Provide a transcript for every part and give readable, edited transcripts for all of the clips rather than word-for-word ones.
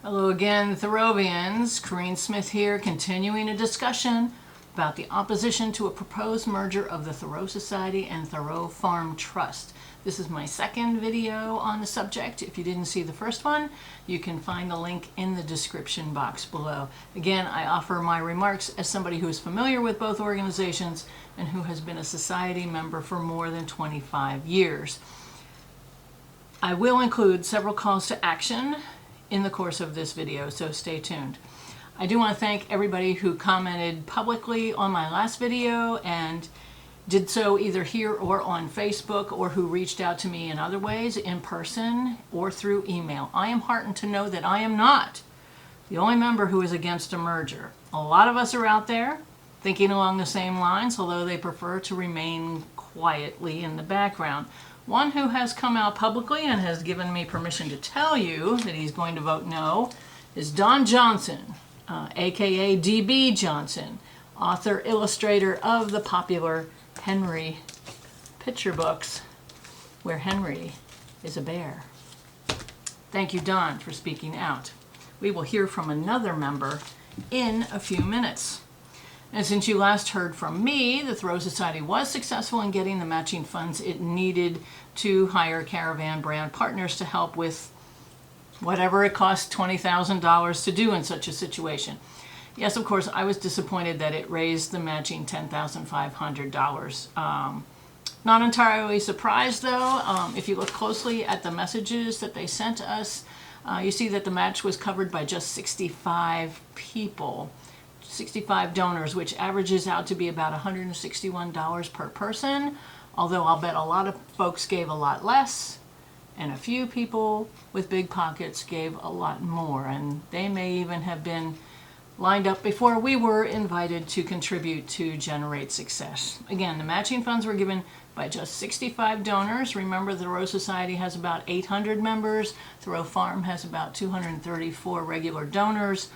Hello again, Thoreauvians. Corinne Smith here, continuing a discussion about the opposition to a proposed merger of the Thoreau Society and Thoreau Farm Trust. This is my second video on the subject. If you didn't see the first one, you can find the link in the description box below. Again, I offer my remarks as somebody who is familiar with both organizations and who has been a society member for more than 25 years. I will include several calls to action in the course of this video, so stay tuned. I do want to thank everybody who commented publicly on my last video and did so either here or on Facebook, or who reached out to me in other ways, in person or through email. I am heartened to know that I am not the only member who is against a merger. A lot of us are out there thinking along the same lines, although they prefer to remain quietly in the background. One who has come out publicly and has given me permission to tell you that he's going to vote no is Don Johnson, aka DB Johnson, author, illustrator of the popular Henry picture books, where Henry is a bear. Thank you, Don, for speaking out. We will hear from another member in a few minutes. And since you last heard from me, the Thoreau Society was successful in getting the matching funds it needed to hire caravan brand partners to help with whatever it costs $20,000 to do in such a situation. Yes, of course, I was disappointed that it raised the matching $10,500. Not entirely surprised, though. If you look closely at the messages that they sent us, you see that the match was covered by just 65 people. 65 donors, which averages out to be about $161 per person, although I'll bet a lot of folks gave a lot less, and a few people with big pockets gave a lot more, and they may even have been lined up before we were invited to contribute to generate success. Again, the matching funds were given by just 65 donors. Remember, the Thoreau Society has about 800 members. Thoreau Farm has about 234 regular donors.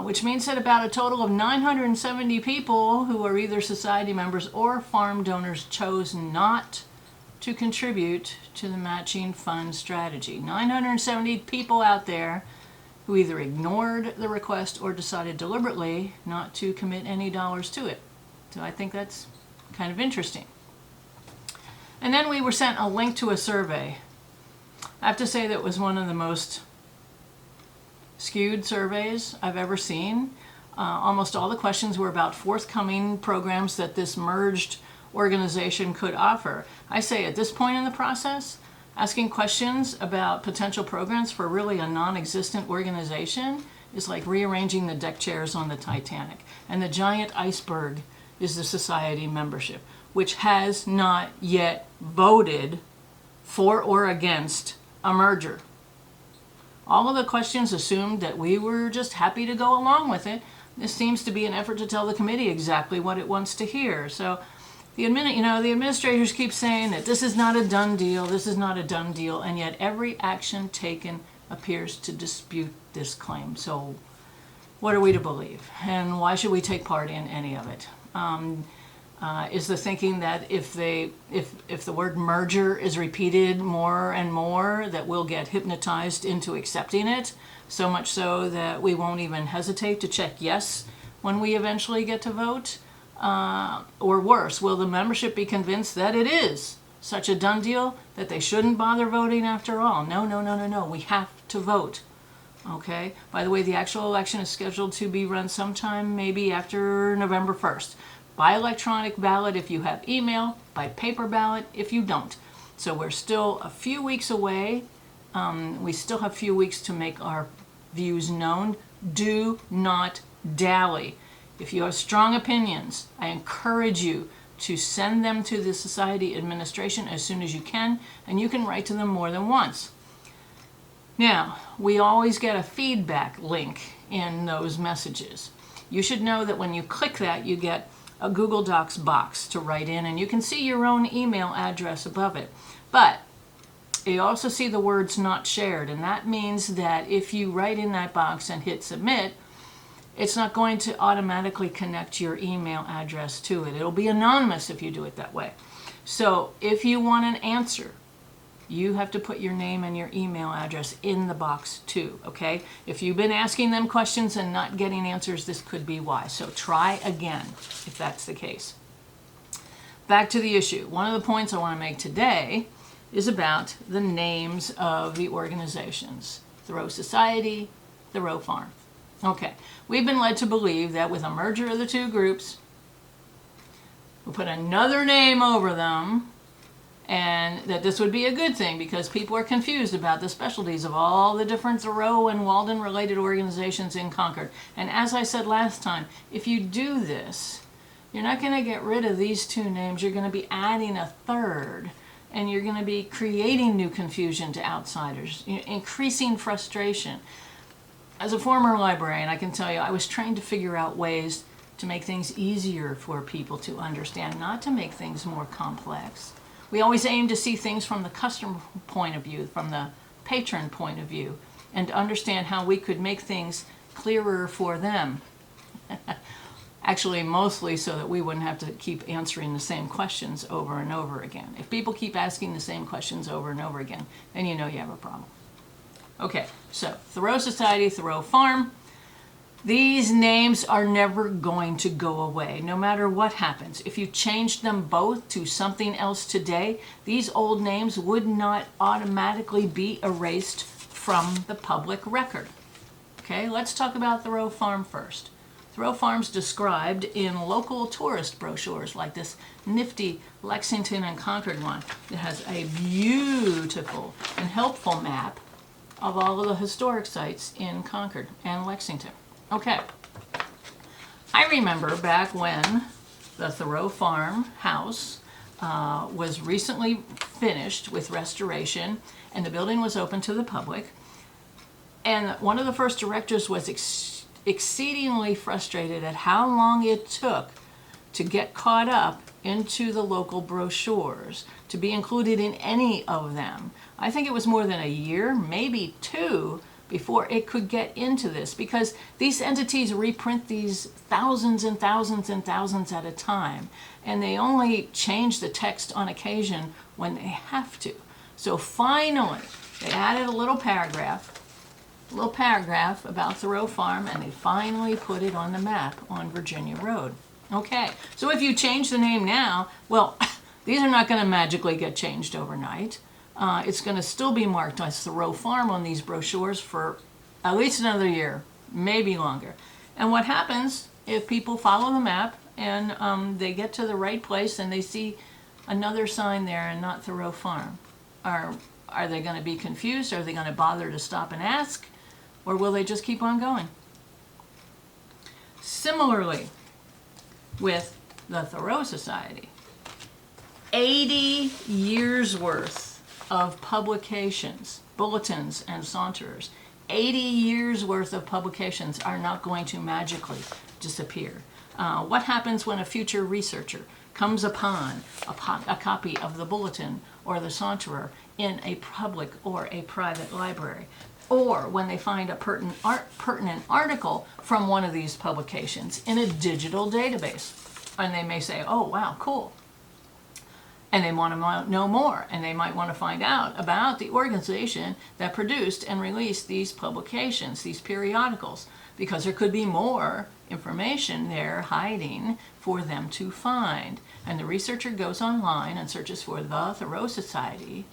Which means that about a total of 970 people who are either society members or farm donors chose not to contribute to the matching fund strategy. 970 people out there who either ignored the request or decided deliberately not to commit any dollars to it. So I think that's kind of interesting. And then we were sent a link to a survey. I have to say that was one of the most skewed surveys I've ever seen. Almost all the questions were about forthcoming programs that this merged organization could offer. I say at this point in the process, asking questions about potential programs for really a non-existent organization is like rearranging the deck chairs on the Titanic. And the giant iceberg is the society membership, which has not yet voted for or against a merger. All of the questions assumed that we were just happy to go along with it. This seems to be an effort to tell the committee exactly what it wants to hear. So the administrators keep saying that this is not a done deal, this is not a done deal, and yet every action taken appears to dispute this claim. So what are we to believe? And why should we take part in any of it? Is the thinking that if the word merger is repeated more and more, that we'll get hypnotized into accepting it, so much so that we won't even hesitate to check yes when we eventually get to vote? Or worse, will the membership be convinced that it is such a done deal that they shouldn't bother voting after all? No, we have to vote. Okay? By the way, the actual election is scheduled to be run sometime maybe after November 1st. By electronic ballot if you have email, by paper ballot if you don't. So we're still a few weeks away. We still have a few weeks to make our views known. Do not dally. If you have strong opinions, I encourage you to send them to the Society administration as soon as you can, and you can write to them more than once. Now, we always get a feedback link in those messages. You should know that when you click that, you get a Google Docs box to write in, and you can see your own email address above it. But you also see the words not shared, and that means that if you write in that box and hit submit, it's not going to automatically connect your email address to it. It'll be anonymous if you do it that way. So if you want an answer you have to put your name and your email address in the box too, okay? If you've been asking them questions and not getting answers, this could be why. So try again if that's the case. Back to the issue. One of the points I want to make today is about the names of the organizations. Thoreau Society, Thoreau Farm. Okay, we've been led to believe that with a merger of the two groups, we'll put another name over them, and that this would be a good thing because people are confused about the specialties of all the different Thoreau and Walden related organizations in Concord. And as I said last time, if you do this, you're not going to get rid of these two names. You're going to be adding a third, and you're going to be creating new confusion to outsiders, increasing frustration. As a former librarian, I can tell you I was trained to figure out ways to make things easier for people to understand, not to make things more complex. We always aim to see things from the customer point of view, from the patron point of view, and to understand how we could make things clearer for them. Actually, mostly so that we wouldn't have to keep answering the same questions over and over again. If people keep asking the same questions over and over again, then you know you have a problem. Okay, so Thoreau Society, Thoreau Farm. These names are never going to go away, no matter what happens. If you changed them both to something else today, these old names would not automatically be erased from the public record. Okay, let's talk about Thoreau Farm first. Thoreau Farm's described in local tourist brochures like this nifty Lexington and Concord one that has a beautiful and helpful map of all of the historic sites in Concord and Lexington. Okay, I remember back when the Thoreau Farm house was recently finished with restoration and the building was open to the public, and one of the first directors was exceedingly frustrated at how long it took to get caught up into the local brochures, to be included in any of them. I think it was more than a year, maybe two, before it could get into this, because these entities reprint these thousands and thousands and thousands at a time, and they only change the text on occasion when they have to. So finally, they added a little paragraph about Thoreau Farm, and they finally put it on the map on Virginia Road. Okay, so if you change the name now, well, these are not going to magically get changed overnight. It's going to still be marked as Thoreau Farm on these brochures for at least another year, maybe longer. And what happens if people follow the map and they get to the right place and they see another sign there and not Thoreau Farm? Are they going to be confused? Are they going to bother to stop and ask? Or will they just keep on going? Similarly, with the Thoreau Society, 80 years worth of publications, bulletins and saunterers, 80 years worth of publications are not going to magically disappear. What happens when a future researcher comes upon a copy of the bulletin or the saunterer in a public or a private library? Or when they find a pertinent article from one of these publications in a digital database. And they may say, oh, wow, cool. And they want to know more, and they might want to find out about the organization that produced and released these publications, these periodicals, because there could be more information there hiding for them to find. And the researcher goes online and searches for the Thoreau Society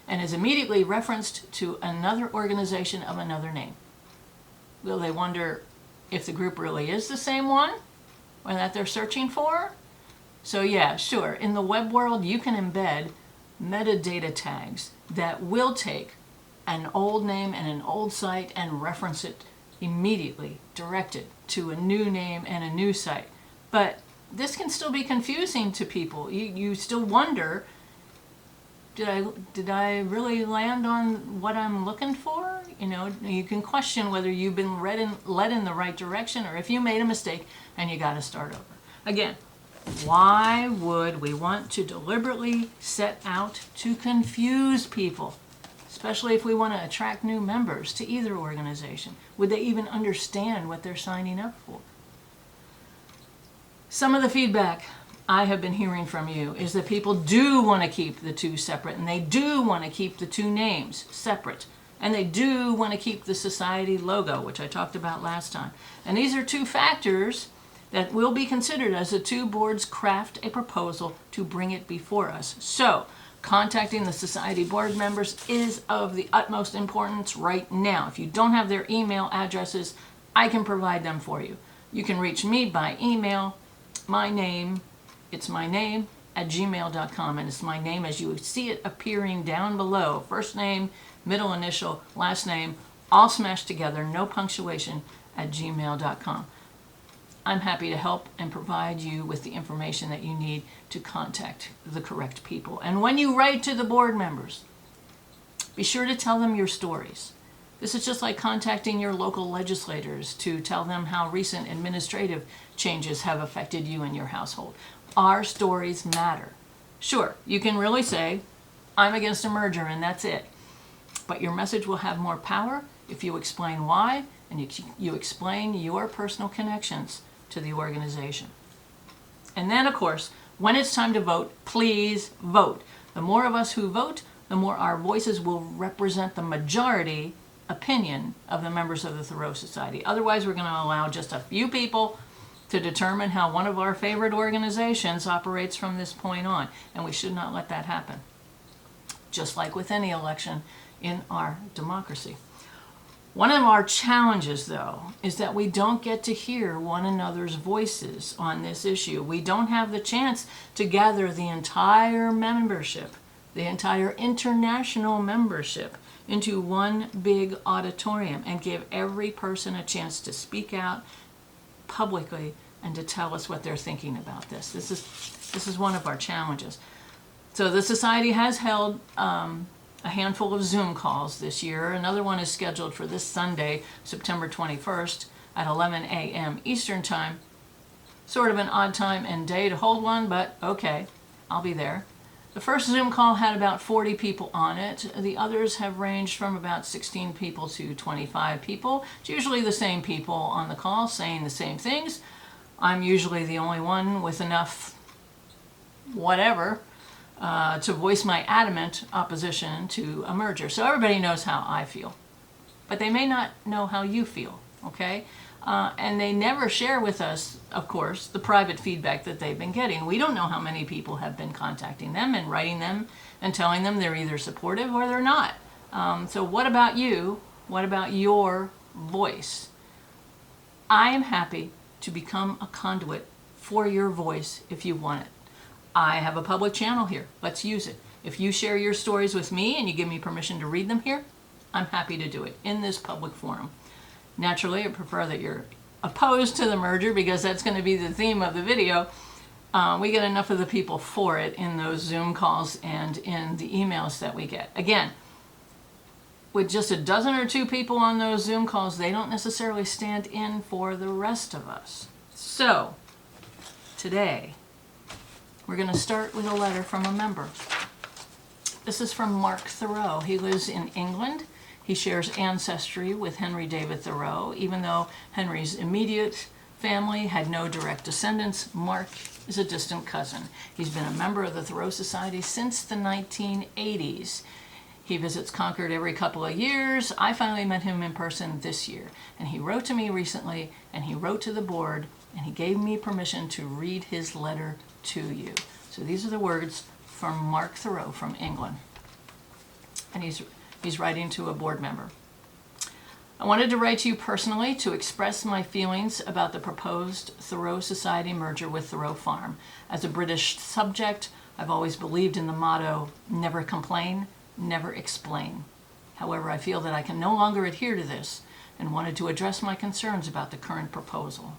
and is immediately referenced to another organization of another name. Will they wonder if the group really is the same one or that they're searching for? So yeah, sure, in the web world you can embed metadata tags that will take an old name and an old site and reference it immediately, direct it to a new name and a new site. But this can still be confusing to people. You still wonder, did I really land on what I'm looking for? You know, you can question whether you've been led in the right direction, or if you made a mistake and you got to start over. Again, why would we want to deliberately set out to confuse people, especially if we want to attract new members to either organization? Would they even understand what they're signing up for? Some of the feedback I have been hearing from you is that people do want to keep the two separate, and they do want to keep the two names separate, and they do want to keep the society logo, which I talked about last time. And these are two factors that will be considered as the two boards craft a proposal to bring it before us. So, contacting the society board members is of the utmost importance right now. If you don't have their email addresses, I can provide them for you. You can reach me by email. It's my name at gmail.com, and it's my name as you see it appearing down below. First name, middle initial, last name, all smashed together, no punctuation, at gmail.com. I'm happy to help and provide you with the information that you need to contact the correct people. And when you write to the board members, be sure to tell them your stories. This is just like contacting your local legislators to tell them how recent administrative changes have affected you and your household. Our stories matter. Sure, you can really say, I'm against a merger and that's it. But your message will have more power if you explain why and you explain your personal connections to the organization. And then, of course, when it's time to vote, please vote. The more of us who vote, the more our voices will represent the majority opinion of the members of the Thoreau Society. Otherwise, we're going to allow just a few people to determine how one of our favorite organizations operates from this point on. And we should not let that happen. Just like with any election in our democracy. One of our challenges, though, is that we don't get to hear one another's voices on this issue. We don't have the chance to gather the entire membership, the entire international membership, into one big auditorium and give every person a chance to speak out publicly and to tell us what they're thinking about this. This is one of our challenges. So the Society has held a handful of Zoom calls this year. Another one is scheduled for this Sunday, September 21st at 11 a.m. Eastern Time. Sort of an odd time and day to hold one, but okay, I'll be there. The first Zoom call had about 40 people on it. The others have ranged from about 16 people to 25 people. It's usually the same people on the call saying the same things. I'm usually the only one with enough whatever to voice my adamant opposition to a merger. So everybody knows how I feel. But they may not know how you feel, okay? And they never share with us, of course, the private feedback that they've been getting. We don't know how many people have been contacting them and writing them and telling them they're either supportive or they're not. So what about you? What about your voice? I am happy to become a conduit for your voice if you want it. I have a public channel here. Let's use it. If you share your stories with me and you give me permission to read them here, I'm happy to do it in this public forum. Naturally, I prefer that you're opposed to the merger because that's going to be the theme of the video. We get enough of the people for it in those Zoom calls and in the emails that we get. Again, with just a dozen or two people on those Zoom calls, they don't necessarily stand in for the rest of us. So, today, we're going to start with a letter from a member. This is from Mark Thoreau. He lives in England. He shares ancestry with Henry David Thoreau. Even though Henry's immediate family had no direct descendants, Mark is a distant cousin. He's been a member of the Thoreau Society since the 1980s. He visits Concord every couple of years. I finally met him in person this year. And he wrote to me recently, and he wrote to the board, and he gave me permission to read his letter to you. So these are the words from Mark Thoreau from England. And he's writing to a board member. I wanted to write to you personally to express my feelings about the proposed Thoreau Society merger with Thoreau Farm. As a British subject, I've always believed in the motto, never complain, never explain. However, I feel that I can no longer adhere to this and wanted to address my concerns about the current proposal.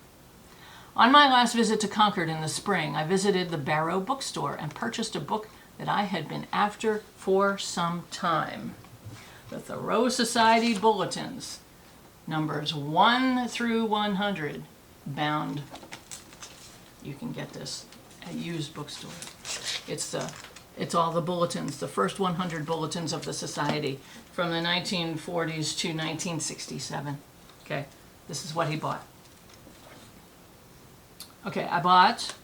On my last visit to Concord in the spring, I visited the Barrow bookstore and purchased a book that I had been after for some time. The Thoreau Society Bulletins, numbers 1 through 100, bound. You can get this at used bookstore. It's all the bulletins, the first 100 bulletins of the Society from the 1940s to 1967. Okay, this is what he bought. Okay, I bought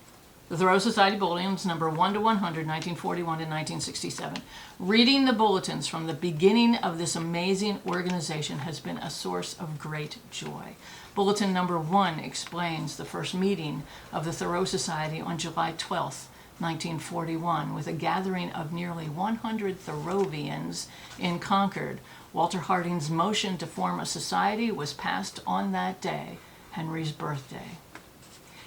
The Thoreau Society Bulletins, number 1 to 100, 1941 to 1967. Reading the bulletins from the beginning of this amazing organization has been a source of great joy. Bulletin number 1 explains the first meeting of the Thoreau Society on July 12th, 1941, with a gathering of nearly 100 Thoreauvians in Concord. Walter Harding's motion to form a society was passed on that day, Henry's birthday.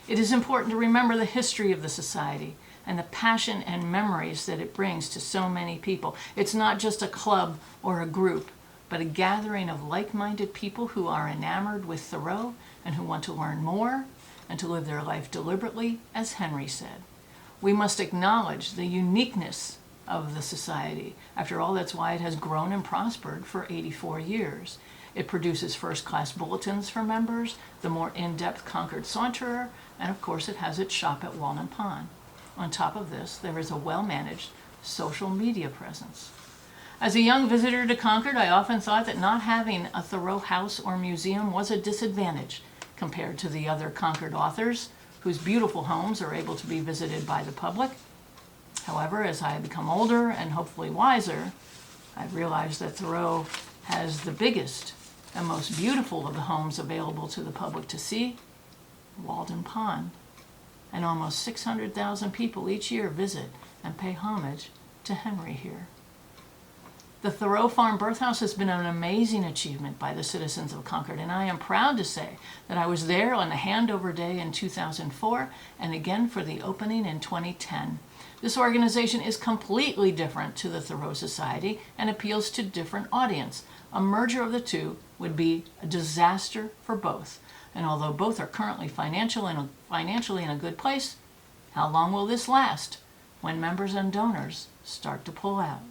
It is important to remember the history of the society and the passion and memories that it brings to so many people. It's not just a club or a group, but a gathering of like-minded people who are enamored with Thoreau and who want to learn more and to live their life deliberately, as Henry said. We must acknowledge the uniqueness of the society. After all, that's why it has grown and prospered for 84 years. It produces first-class bulletins for members, the more in-depth Concord Saunterer, and of course it has its shop at Walden Pond. On top of this, there is a well-managed social media presence. As a young visitor to Concord, I often thought that not having a Thoreau house or museum was a disadvantage compared to the other Concord authors, whose beautiful homes are able to be visited by the public. However, as I have become older and hopefully wiser, I've realized that Thoreau has the biggest and most beautiful of the homes available to the public to see, Walden Pond, and almost 600,000 people each year visit and pay homage to Henry here. The Thoreau Farm Birthhouse has been an amazing achievement by the citizens of Concord, and I am proud to say that I was there on the handover day in 2004 and again for the opening in 2010. This organization is completely different to the Thoreau Society and appeals to different audience. A merger of the two would be a disaster for both. And although both are currently financially in a good place, how long will this last when members and donors start to pull out?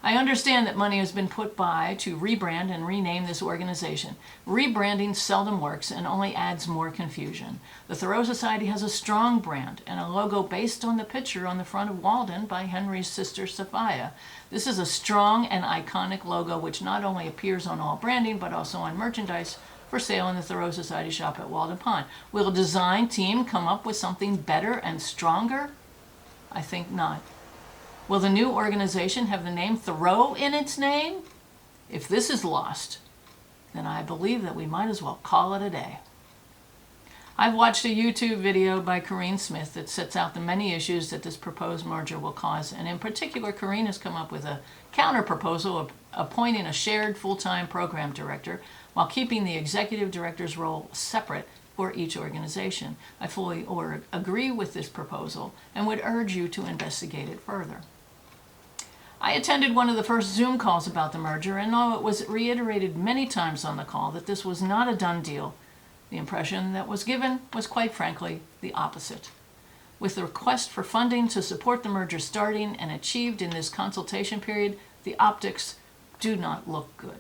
I understand that money has been put by to rebrand and rename this organization. Rebranding seldom works and only adds more confusion. The Thoreau Society has a strong brand and a logo based on the picture on the front of Walden by Henry's sister Sophia. This is a strong and iconic logo which not only appears on all branding but also on merchandise for sale in the Thoreau Society shop at Walden Pond. Will a design team come up with something better and stronger? I think not. Will the new organization have the name Thoreau in its name? If this is lost, then I believe that we might as well call it a day. I've watched a YouTube video by Corinne Smith that sets out the many issues that this proposed merger will cause, and in particular, Corinne has come up with a counter-proposal of appointing a shared full-time program director while keeping the executive director's role separate for each organization. I fully agree with this proposal and would urge you to investigate it further. I attended one of the first Zoom calls about the merger, and though it was reiterated many times on the call that this was not a done deal, the impression that was given was quite frankly the opposite. With the request for funding to support the merger starting and achieved in this consultation period, the optics do not look good.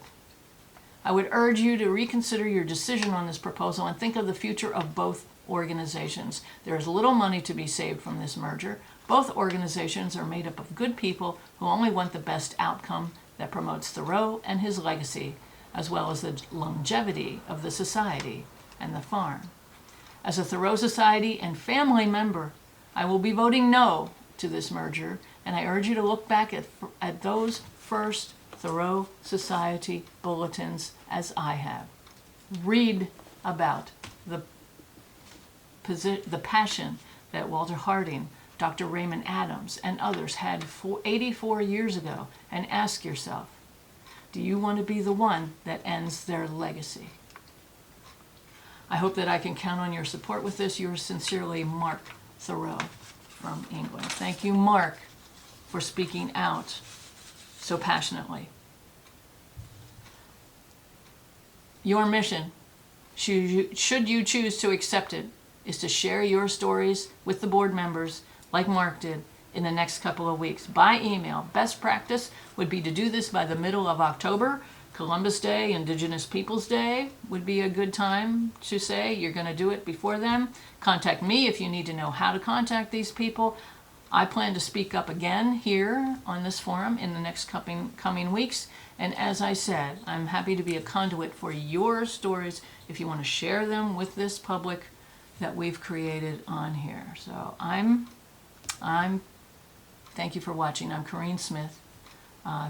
I would urge you to reconsider your decision on this proposal and think of the future of both organizations. There is little money to be saved from this merger. Both organizations are made up of good people who only want the best outcome that promotes Thoreau and his legacy, as well as the longevity of the society and the farm. As a Thoreau Society and family member, I will be voting no to this merger, and I urge you to look back at those first Thoreau Society bulletins as I have. Read about the passion that Walter Harding, Dr. Raymond Adams, and others had 84 years ago, and ask yourself, do you want to be the one that ends their legacy? I hope that I can count on your support with this. Yours sincerely, Mark Thoreau from England. Thank you, Mark, for speaking out so passionately. Your mission, should you choose to accept it, is to share your stories with the board members like Mark did in the next couple of weeks by email. Best practice would be to do this by the middle of October. Columbus Day, Indigenous Peoples Day would be a good time to say you're going to do it before then. Contact me if you need to know how to contact these people. I plan to speak up again here on this forum in the next coming weeks. And as I said, I'm happy to be a conduit for your stories. If you want to share them with this public, that we've created on here. So thank you for watching. I'm Corinne Smith.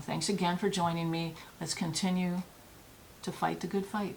Thanks again for joining me. Let's continue to fight the good fight.